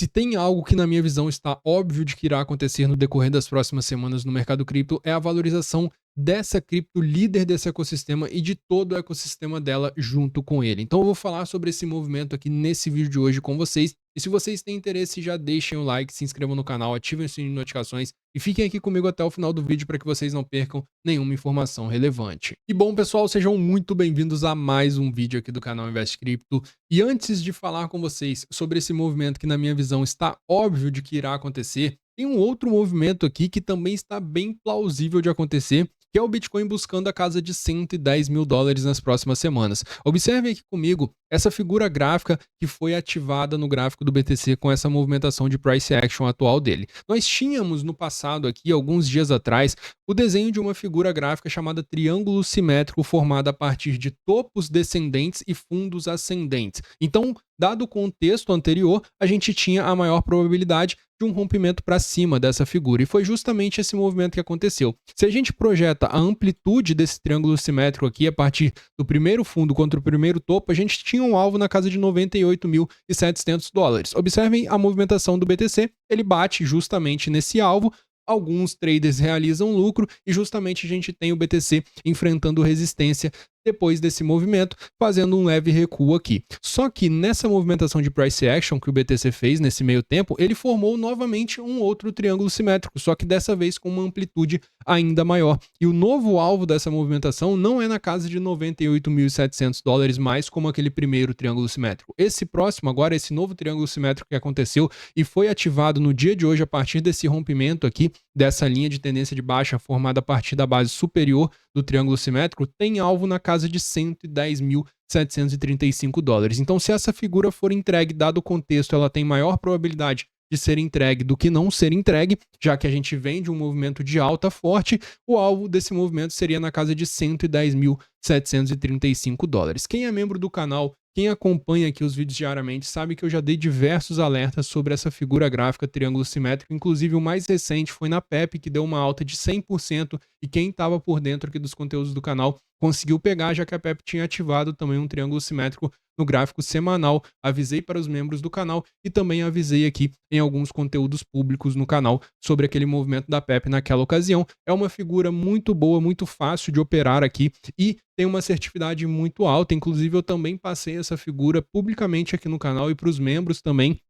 Se tem algo que, na minha visão, está óbvio de que irá acontecer no decorrer das próximas semanas no mercado cripto, é a valorização dessa cripto líder desse ecossistema e de todo o ecossistema dela junto com ele. Então eu vou falar sobre esse movimento aqui nesse vídeo de hoje com vocês. E se vocês têm interesse, já deixem o like, se inscrevam no canal, ativem o sininho de notificações e fiquem aqui comigo até o final do vídeo para que vocês não percam nenhuma informação relevante. E bom, pessoal, sejam muito bem-vindos a mais um vídeo aqui do canal Invest Cripto. E antes de falar com vocês sobre esse movimento que, na minha visão, está óbvio de que irá acontecer, tem um outro movimento aqui que também está bem plausível de acontecer, que é o Bitcoin buscando a casa de 110 mil dólares nas próximas semanas. Observem aqui comigo essa figura gráfica que foi ativada no gráfico do BTC com essa movimentação de price action atual dele. Nós tínhamos no passado aqui, alguns dias atrás, o desenho de uma figura gráfica chamada triângulo simétrico formada a partir de topos descendentes e fundos ascendentes. Então, dado o contexto anterior, a gente tinha a maior probabilidade de um rompimento para cima dessa figura, e foi justamente esse movimento que aconteceu. Se a gente projeta a amplitude desse triângulo simétrico aqui a partir do primeiro fundo contra o primeiro topo, a gente tinha um alvo na casa de 98.700 dólares. Observem a movimentação do BTC, ele bate justamente nesse alvo. Alguns traders realizam lucro e justamente a gente tem o BTC enfrentando resistência depois desse movimento, fazendo um leve recuo aqui. Só que nessa movimentação de price action que o BTC fez nesse meio tempo, ele formou novamente um outro triângulo simétrico, só que dessa vez com uma amplitude ainda maior. E o novo alvo dessa movimentação não é na casa de 98.700 dólares mais como aquele primeiro triângulo simétrico. Esse próximo agora, esse novo triângulo simétrico que aconteceu e foi ativado no dia de hoje a partir desse rompimento aqui, dessa linha de tendência de baixa formada a partir da base superior do triângulo simétrico, tem alvo na casa de 110.735 dólares. Então, se essa figura for entregue, dado o contexto, ela tem maior probabilidade de ser entregue do que não ser entregue, já que a gente vem de um movimento de alta forte, o alvo desse movimento seria na casa de 110.735 dólares. Quem é membro do canal, quem acompanha aqui os vídeos diariamente, sabe que eu já dei diversos alertas sobre essa figura gráfica triângulo simétrico, inclusive o mais recente foi na PEP, que deu uma alta de 100%, e quem estava por dentro aqui dos conteúdos do canal conseguiu pegar, já que a PEP tinha ativado também um triângulo simétrico no gráfico semanal. Avisei para os membros do canal e também avisei aqui em alguns conteúdos públicos no canal sobre aquele movimento da PEP naquela ocasião. É uma figura muito boa, muito fácil de operar aqui e tem uma assertividade muito alta. Inclusive, eu também passei essa figura publicamente aqui no canal e para os membros também,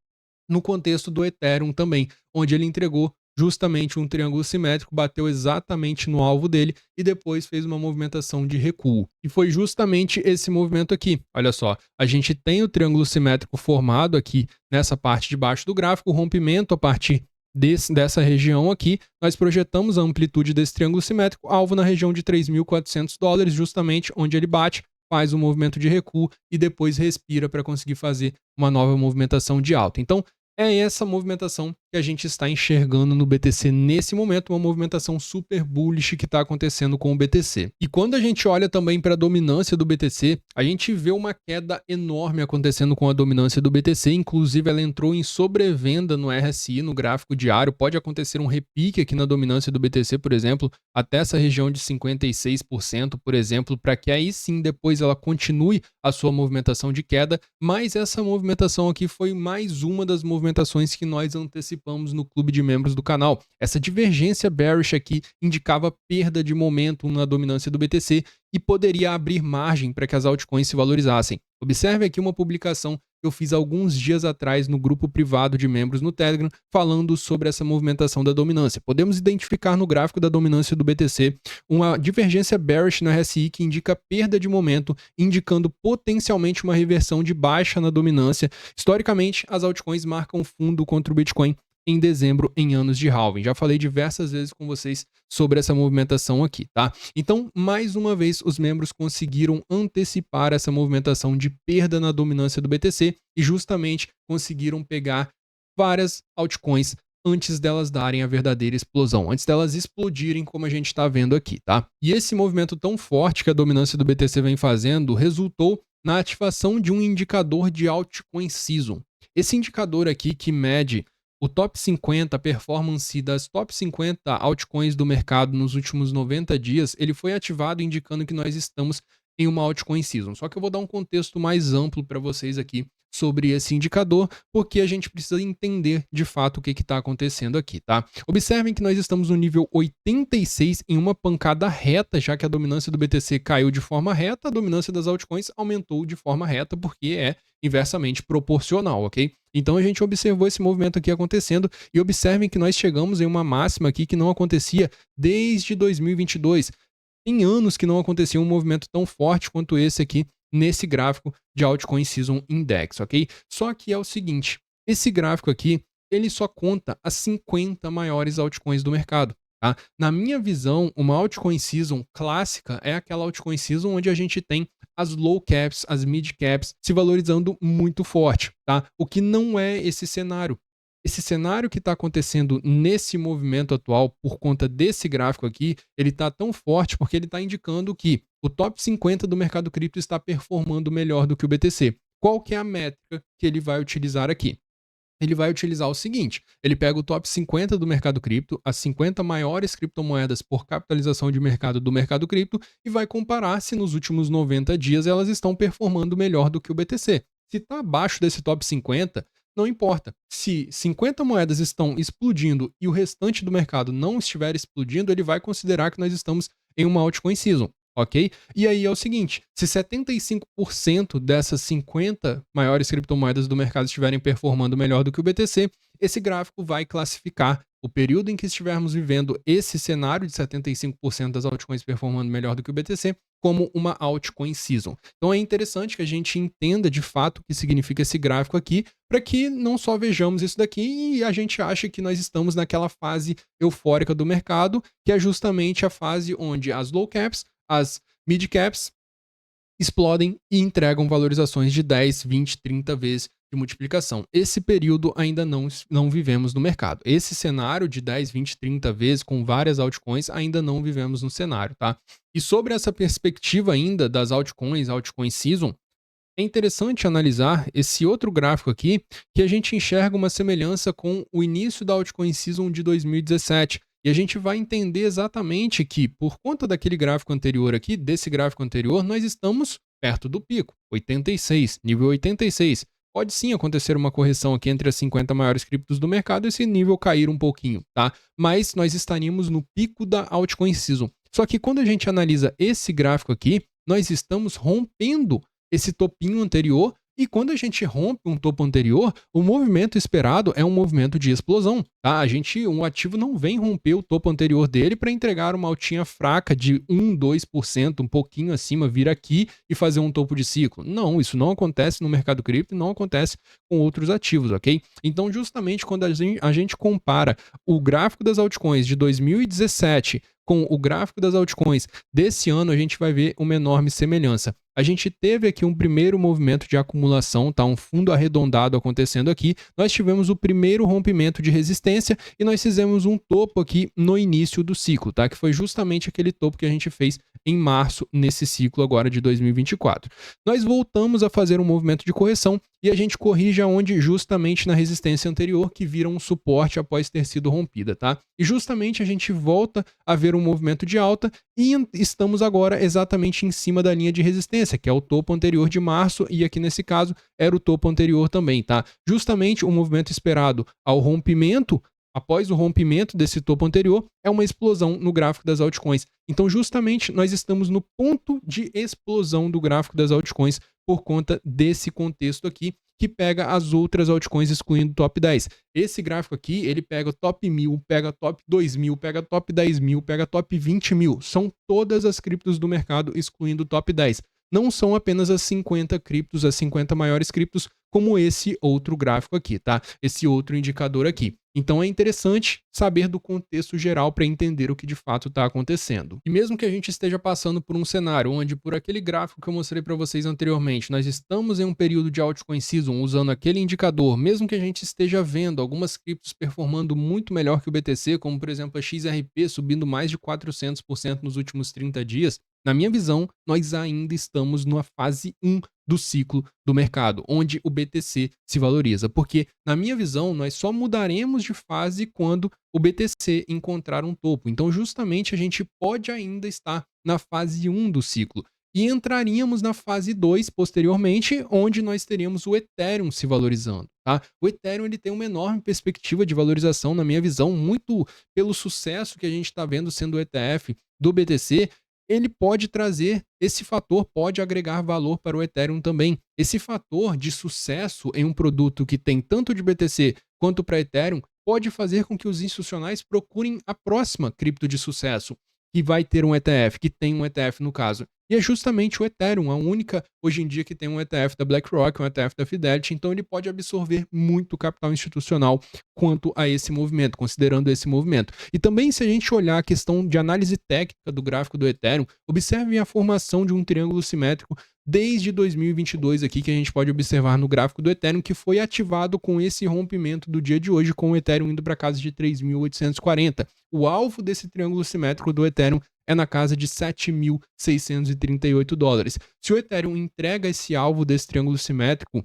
no contexto do Ethereum também, onde ele entregou justamente um triângulo simétrico, bateu exatamente no alvo dele e depois fez uma movimentação de recuo. E foi justamente esse movimento aqui. Olha só, a gente tem o triângulo simétrico formado aqui nessa parte de baixo do gráfico, o rompimento a partir dessa região aqui, nós projetamos a amplitude desse triângulo simétrico, alvo na região de 3.400 dólares, justamente onde ele bate, faz um movimento de recuo e depois respira para conseguir fazer uma nova movimentação de alta. Então, é essa movimentação que a gente está enxergando no BTC nesse momento, uma movimentação super bullish que está acontecendo com o BTC. E quando a gente olha também para a dominância do BTC, a gente vê uma queda enorme acontecendo com a dominância do BTC, inclusive ela entrou em sobrevenda no RSI, no gráfico diário, pode acontecer um repique aqui na dominância do BTC, por exemplo, até essa região de 56%, por exemplo, para que aí sim depois ela continue a sua movimentação de queda, mas essa movimentação aqui foi mais uma das movimentações que nós antecipamos no clube de membros do canal. Essa divergência bearish aqui indicava perda de momentum na dominância do BTC e poderia abrir margem para que as altcoins se valorizassem. Observe aqui uma publicação que eu fiz alguns dias atrás no grupo privado de membros no Telegram, falando sobre essa movimentação da dominância. Podemos identificar no gráfico da dominância do BTC uma divergência bearish na RSI que indica perda de momento, indicando potencialmente uma reversão de baixa na dominância. Historicamente, as altcoins marcam fundo contra o Bitcoin em dezembro em anos de halving. Já falei diversas vezes com vocês sobre essa movimentação aqui, tá? Então, mais uma vez, os membros conseguiram antecipar essa movimentação de perda na dominância do BTC e justamente conseguiram pegar várias altcoins antes delas darem a verdadeira explosão, antes delas explodirem como a gente está vendo aqui, tá? E esse movimento tão forte que a dominância do BTC vem fazendo resultou na ativação de um indicador de altcoin season. Esse indicador aqui que mede o top 50, a performance das top 50 altcoins do mercado nos últimos 90 dias, ele foi ativado indicando que nós estamos em uma altcoin season. Só que eu vou dar um contexto mais amplo para vocês aqui sobre esse indicador, porque a gente precisa entender de fato o que está acontecendo aqui, tá? Observem que nós estamos no nível 86 em uma pancada reta, já que a dominância do BTC caiu de forma reta, a dominância das altcoins aumentou de forma reta, porque é inversamente proporcional, ok? Então a gente observou esse movimento aqui acontecendo e observem que nós chegamos em uma máxima aqui que não acontecia desde 2022. Tem anos que não acontecia um movimento tão forte quanto esse aqui nesse gráfico de Altcoin Season Index, ok? Só que é o seguinte, esse gráfico aqui, ele só conta as 50 maiores altcoins do mercado, tá? Na minha visão, uma altcoin season clássica é aquela altcoin season onde a gente tem as low caps, as mid caps se valorizando muito forte, tá? O que não é esse cenário. Esse cenário que está acontecendo nesse movimento atual, por conta desse gráfico aqui, ele está tão forte porque ele está indicando que o top 50 do mercado cripto está performando melhor do que o BTC. Qual que é a métrica que ele vai utilizar aqui? Ele vai utilizar o seguinte, ele pega o top 50 do mercado cripto, as 50 maiores criptomoedas por capitalização de mercado do mercado cripto e vai comparar se nos últimos 90 dias elas estão performando melhor do que o BTC. Se está abaixo desse top 50, não importa. Se 50 moedas estão explodindo e o restante do mercado não estiver explodindo, ele vai considerar que nós estamos em uma altcoin season, ok? E aí é o seguinte, se 75% dessas 50 maiores criptomoedas do mercado estiverem performando melhor do que o BTC, esse gráfico vai classificar o período em que estivermos vivendo esse cenário de 75% das altcoins performando melhor do que o BTC como uma altcoin season. Então é interessante que a gente entenda de fato o que significa esse gráfico aqui, para que não só vejamos isso daqui e a gente ache que nós estamos naquela fase eufórica do mercado, que é justamente a fase onde as low caps, as mid caps explodem e entregam valorizações de 10, 20, 30 vezes de multiplicação. Esse período ainda não vivemos no mercado. Esse cenário de 10, 20, 30 vezes com várias altcoins ainda não vivemos no cenário, tá? E sobre essa perspectiva ainda das altcoins, altcoin season, é interessante analisar esse outro gráfico aqui, que a gente enxerga uma semelhança com o início da altcoin season de 2017. E a gente vai entender exatamente que, por conta daquele gráfico anterior aqui, desse gráfico anterior, nós estamos perto do pico, 86, nível 86. Pode sim acontecer uma correção aqui entre as 50 maiores criptos do mercado e esse nível cair um pouquinho, tá? Mas nós estaríamos no pico da altcoin season. Só que quando a gente analisa esse gráfico aqui, nós estamos rompendo esse topinho anterior e quando a gente rompe um topo anterior, o movimento esperado é um movimento de explosão, tá? Um ativo não vem romper o topo anterior dele para entregar uma altinha fraca de 1, 2%, um pouquinho acima, vir aqui e fazer um topo de ciclo. Não, isso não acontece no mercado cripto e não acontece com outros ativos, ok? Então, justamente quando a gente compara o gráfico das altcoins de 2017 com o gráfico das altcoins desse ano, a gente vai ver uma enorme semelhança. A gente teve aqui um primeiro movimento de acumulação, tá? Um fundo arredondado acontecendo aqui. Nós tivemos o primeiro rompimento de resistência e nós fizemos um topo aqui no início do ciclo, tá? Que foi justamente aquele topo que a gente fez em março nesse ciclo agora de 2024. Nós voltamos a fazer um movimento de correção e a gente corrige aonde justamente na resistência anterior que vira um suporte após ter sido rompida, tá? E justamente a gente volta a ver um movimento de alta e estamos agora exatamente em cima da linha de resistência, que é o topo anterior de março e aqui nesse caso era o topo anterior também, tá? Justamente o movimento esperado ao rompimento, após o rompimento desse topo anterior, é uma explosão no gráfico das altcoins. Então, justamente, nós estamos no ponto de explosão do gráfico das altcoins por conta desse contexto aqui, que pega as outras altcoins excluindo o top 10. Esse gráfico aqui, ele pega o top 1000, pega top 2000, pega top 10.000, pega top 20.000. São todas as criptos do mercado excluindo o top 10. Não são apenas as 50 criptos, as 50 maiores criptos, como esse outro gráfico aqui, tá? Esse outro indicador aqui. Então é interessante saber do contexto geral para entender o que de fato está acontecendo. E mesmo que a gente esteja passando por um cenário onde, por aquele gráfico que eu mostrei para vocês anteriormente, nós estamos em um período de altcoin season usando aquele indicador, mesmo que a gente esteja vendo algumas criptos performando muito melhor que o BTC, como por exemplo a XRP subindo mais de 400% nos últimos 30 dias, na minha visão, nós ainda estamos numa fase 1 do ciclo do mercado, onde o BTC se valoriza. Porque, na minha visão, nós só mudaremos de fase quando o BTC encontrar um topo. Então, justamente, a gente pode ainda estar na fase 1 do ciclo. e entraríamos na fase 2 posteriormente, onde nós teríamos o Ethereum se valorizando, tá? O Ethereum ele tem uma enorme perspectiva de valorização, na minha visão, muito pelo sucesso que a gente está vendo sendo o ETF do BTC. Ele pode trazer esse fator, pode agregar valor para o Ethereum também. Esse fator de sucesso em um produto que tem tanto de BTC quanto para Ethereum pode fazer com que os institucionais procurem a próxima cripto de sucesso, que vai ter um ETF, que tem um ETF no caso. E é justamente o Ethereum, a única hoje em dia que tem um ETF da BlackRock, um ETF da Fidelity, então ele pode absorver muito capital institucional quanto a esse movimento, considerando esse movimento. E também se a gente olhar a questão de análise técnica do gráfico do Ethereum, observem a formação de um triângulo simétrico desde 2022 aqui, que a gente pode observar no gráfico do Ethereum, que foi ativado com esse rompimento do dia de hoje, com o Ethereum indo para casa de 3.840. O alvo desse triângulo simétrico do Ethereum é na casa de 7.638 dólares. Se o Ethereum entrega esse alvo desse triângulo simétrico,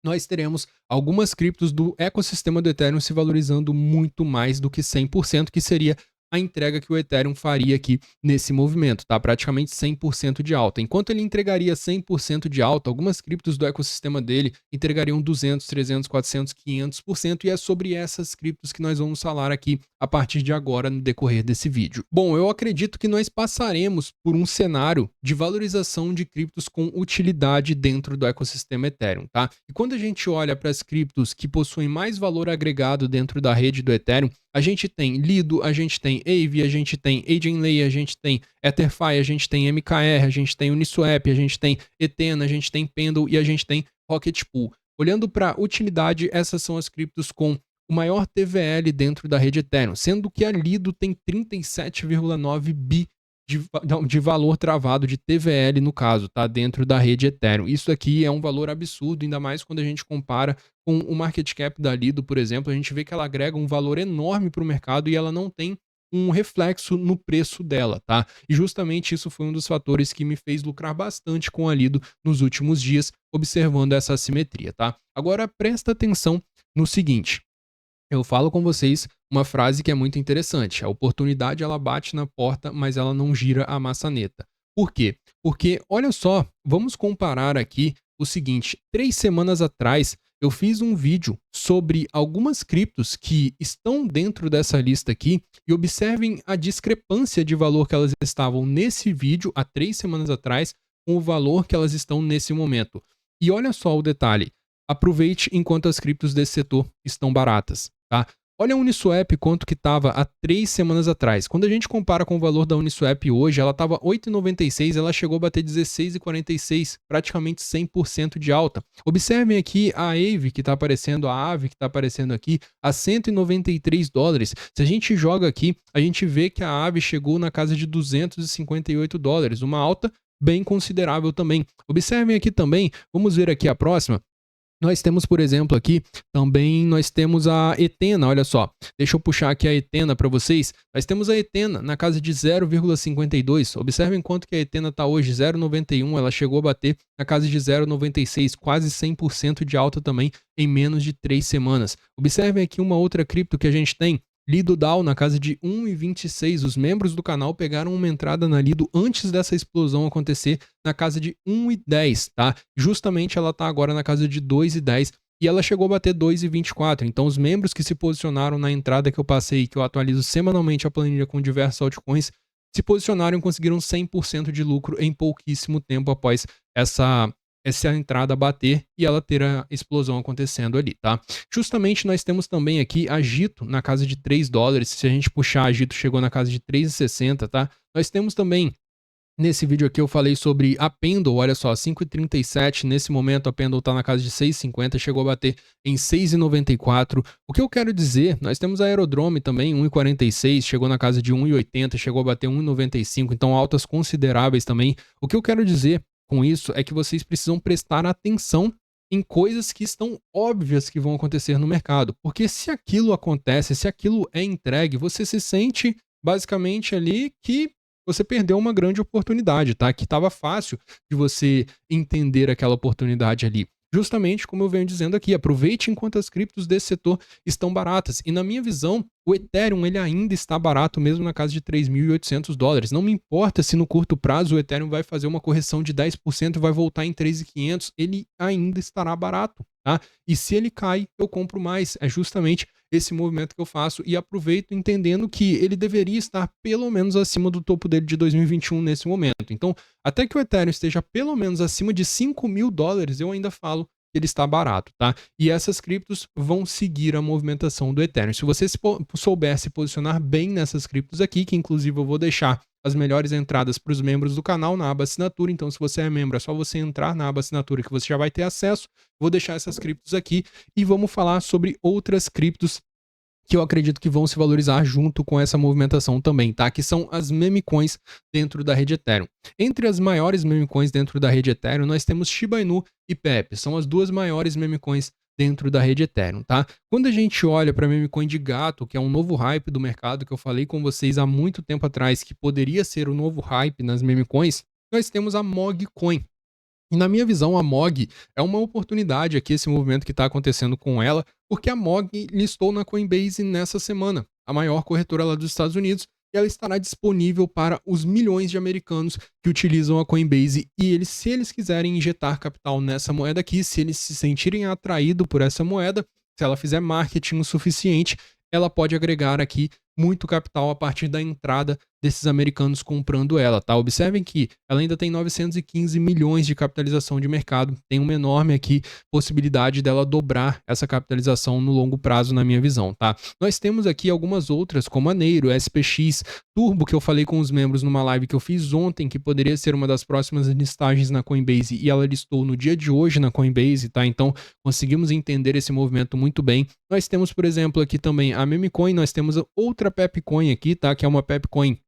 nós teremos algumas criptos do ecossistema do Ethereum se valorizando muito mais do que 100%, que seria a entrega que o Ethereum faria aqui nesse movimento, tá? Praticamente 100% de alta. Enquanto ele entregaria 100% de alta, algumas criptos do ecossistema dele entregariam 200, 300, 400, 500%, e é sobre essas criptos que nós vamos falar aqui a partir de agora no decorrer desse vídeo. Bom, eu acredito que nós passaremos por um cenário de valorização de criptos com utilidade dentro do ecossistema Ethereum, tá? E quando a gente olha para as criptos que possuem mais valor agregado dentro da rede do Ethereum, a gente tem Lido, a gente tem Aave, a gente tem Eigenlay, a gente tem Etherfi, a gente tem MKR, a gente tem Uniswap, a gente tem Ethena, a gente tem Pendle e a gente tem Rocket Pool. Olhando para utilidade, essas são as criptos com o maior TVL dentro da rede Ethereum, sendo que a Lido tem 37,9 bi de valor travado de TVL no caso, tá? Dentro da rede Ethereum. Isso aqui é um valor absurdo, ainda mais quando a gente compara com o market cap da Lido, por exemplo. A gente vê que ela agrega um valor enorme para o mercado e ela não tem um reflexo no preço dela, tá? E justamente isso foi um dos fatores que me fez lucrar bastante com a Lido nos últimos dias, observando essa assimetria, tá? Agora presta atenção no seguinte. Eu falo com vocês uma frase que é muito interessante. A oportunidade ela bate na porta, mas ela não gira a maçaneta. Por quê? Porque, olha só, vamos comparar aqui o seguinte. 3 semanas atrás, eu fiz um vídeo sobre algumas criptos que estão dentro dessa lista aqui e observem a discrepância de valor que elas estavam nesse vídeo há 3 semanas atrás com o valor que elas estão nesse momento. E olha só o detalhe. Aproveite enquanto as criptos desse setor estão baratas, tá? Olha a Uniswap quanto que estava há 3 semanas atrás. Quando a gente compara com o valor da Uniswap hoje, ela estava 8,96, ela chegou a bater 16,46, praticamente 100% de alta. Observem aqui a Aave que está aparecendo, a Aave que está aparecendo aqui, a 193 dólares. Se a gente joga aqui, a gente vê que a Aave chegou na casa de 258 dólares, uma alta bem considerável também. Observem aqui também, vamos ver aqui a próxima. Nós temos, por exemplo, aqui, também nós temos a Ethena, olha só. Deixa eu puxar aqui a Ethena para vocês. Nós temos a Ethena na casa de 0,52. Observem quanto que a Ethena está hoje, 0,91. Ela chegou a bater na casa de 0,96, quase 100% de alta também em menos de 3 semanas. Observem aqui uma outra cripto que a gente tem. Lido DAO na casa de 1,26. Os membros do canal pegaram uma entrada na Lido antes dessa explosão acontecer na casa de 1,10, tá? Justamente ela tá agora na casa de 2,10 e ela chegou a bater 2,24. Então os membros que se posicionaram na entrada que eu passei, que eu atualizo semanalmente a planilha com diversos altcoins, se posicionaram e conseguiram 100% de lucro em pouquíssimo tempo após essa entrada bater e ela ter a explosão acontecendo ali, tá? Justamente nós temos também aqui a Gito na casa de 3 dólares. Se a gente puxar, a Gito chegou na casa de 3,60, tá? Nós temos também, nesse vídeo aqui eu falei sobre a Pendle, olha só, 5,37, nesse momento a Pendle tá na casa de 6,50, chegou a bater em 6,94. O que eu quero dizer, nós temos a Aerodrome também, 1,46, chegou na casa de 1,80, chegou a bater 1,95, então altas consideráveis também. O que eu quero dizer com isso é que vocês precisam prestar atenção em coisas que estão óbvias que vão acontecer no mercado. Porque se aquilo acontece, se aquilo é entregue, você se sente basicamente ali que você perdeu uma grande oportunidade, tá? Que estava fácil de você entender aquela oportunidade ali. justamente como eu venho dizendo aqui, aproveite enquanto as criptos desse setor estão baratas. E na minha visão, o Ethereum ele ainda está barato mesmo na casa de $3.800. Não me importa se no curto prazo o Ethereum vai fazer uma correção de 10% e vai voltar em 3.500, ele ainda estará barato, tá? E se ele cai, eu compro mais. É justamente esse movimento que eu faço e aproveito entendendo que ele deveria estar pelo menos acima do topo dele de 2021 nesse momento. Então, até que o Ethereum esteja pelo menos acima de $5.000, eu ainda falo que ele está barato, tá? E essas criptos vão seguir a movimentação do Ethereum. Se você souber se posicionar bem nessas criptos aqui, que inclusive eu vou deixar as melhores entradas para os membros do canal na aba assinatura, então se você é membro é só você entrar na aba assinatura que você já vai ter acesso. Vou deixar essas criptos aqui e vamos falar sobre outras criptos que eu acredito que vão se valorizar junto com essa movimentação também, tá? Que são as meme coins dentro da rede Ethereum. Entre as maiores meme coins dentro da rede Ethereum, nós temos Shiba Inu e Pepe. São as duas maiores meme coins dentro da rede Ethereum, tá? Quando a gente olha para meme coin de gato, que é um novo hype do mercado que eu falei com vocês há muito tempo atrás, que poderia ser o novo hype nas meme coins, nós temos a Mog Coin. E na minha visão, a MOG é uma oportunidade aqui, esse movimento que está acontecendo com ela, porque a MOG listou na Coinbase nessa semana, a maior corretora lá dos Estados Unidos, e ela estará disponível para os milhões de americanos que utilizam a Coinbase. E eles, se eles quiserem injetar capital nessa moeda aqui, se eles se sentirem atraídos por essa moeda, se ela fizer marketing o suficiente, ela pode agregar aqui muito capital a partir da entrada desses americanos comprando ela, tá? Observem que ela ainda tem 915 milhões de capitalização de mercado, tem uma enorme aqui possibilidade dela dobrar essa capitalização no longo prazo, na minha visão, tá? Nós temos aqui algumas outras, como a Neiro, SPX, Turbo, que eu falei com os membros numa live que eu fiz ontem, que poderia ser uma das próximas listagens na Coinbase, e ela listou no dia de hoje na Coinbase, tá? Então, conseguimos entender esse movimento muito bem. Nós temos, por exemplo, aqui também a Memecoin, nós temos outra Pepcoin aqui, tá? Que é uma Pepcoin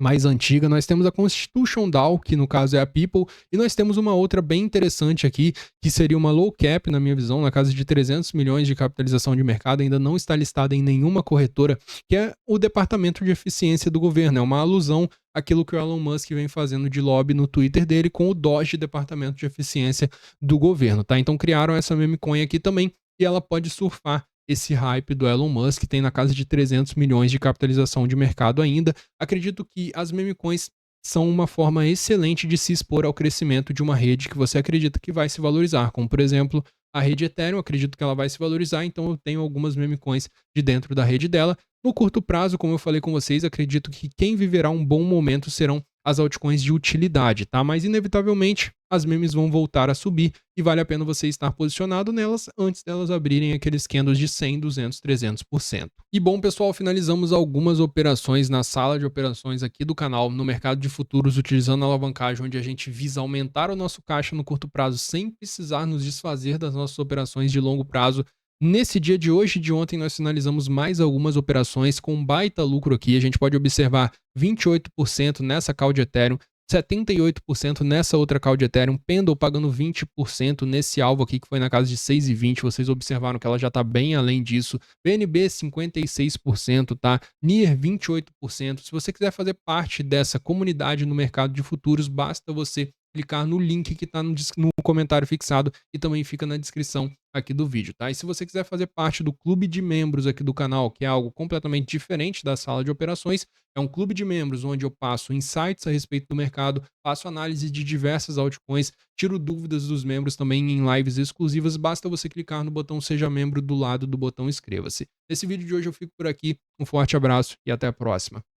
mais antiga. Nós temos a Constitution DAO, que no caso é a People, e nós temos uma outra bem interessante aqui, que seria uma low cap, na minha visão, na casa de 300 milhões de capitalização de mercado, ainda não está listada em nenhuma corretora, que é o Departamento de Eficiência do Governo. É uma alusão àquilo que o Elon Musk vem fazendo de lobby no Twitter dele com o DOGE, Departamento de Eficiência do Governo, tá? Então criaram essa meme coin aqui também, e ela pode surfar esse hype do Elon Musk, tem na casa de 300 milhões de capitalização de mercado ainda. Acredito que as meme coins são uma forma excelente de se expor ao crescimento de uma rede que você acredita que vai se valorizar, como por exemplo a rede Ethereum. Acredito que ela vai se valorizar, então eu tenho algumas meme coins de dentro da rede dela. No curto prazo, como eu falei com vocês, acredito que quem viverá um bom momento serão as altcoins de utilidade, tá? Mas inevitavelmente as memes vão voltar a subir e vale a pena você estar posicionado nelas antes delas abrirem aqueles candles de 100, 200, 300%. E bom, pessoal, finalizamos algumas operações na sala de operações aqui do canal no mercado de futuros, utilizando a alavancagem, onde a gente visa aumentar o nosso caixa no curto prazo sem precisar nos desfazer das nossas operações de longo prazo. Nesse dia de hoje e de ontem, nós finalizamos mais algumas operações com um baita lucro aqui. A gente pode observar 28% nessa call de Ethereum, 78% nessa outra call de Ethereum, Pendle pagando 20% nesse alvo aqui que foi na casa de 6,20. Vocês observaram que ela já está bem além disso. BNB 56%, tá? NIR 28%. Se você quiser fazer parte dessa comunidade no mercado de futuros, basta você clicar no link que está no comentário fixado e também fica na descrição aqui do vídeo, tá? E se você quiser fazer parte do clube de membros aqui do canal, que é algo completamente diferente da sala de operações, é um clube de membros onde eu passo insights a respeito do mercado, faço análise de diversas altcoins, tiro dúvidas dos membros também em lives exclusivas, basta você clicar no botão Seja Membro do lado do botão Inscreva-se. Nesse vídeo de hoje eu fico por aqui, um forte abraço e até a próxima.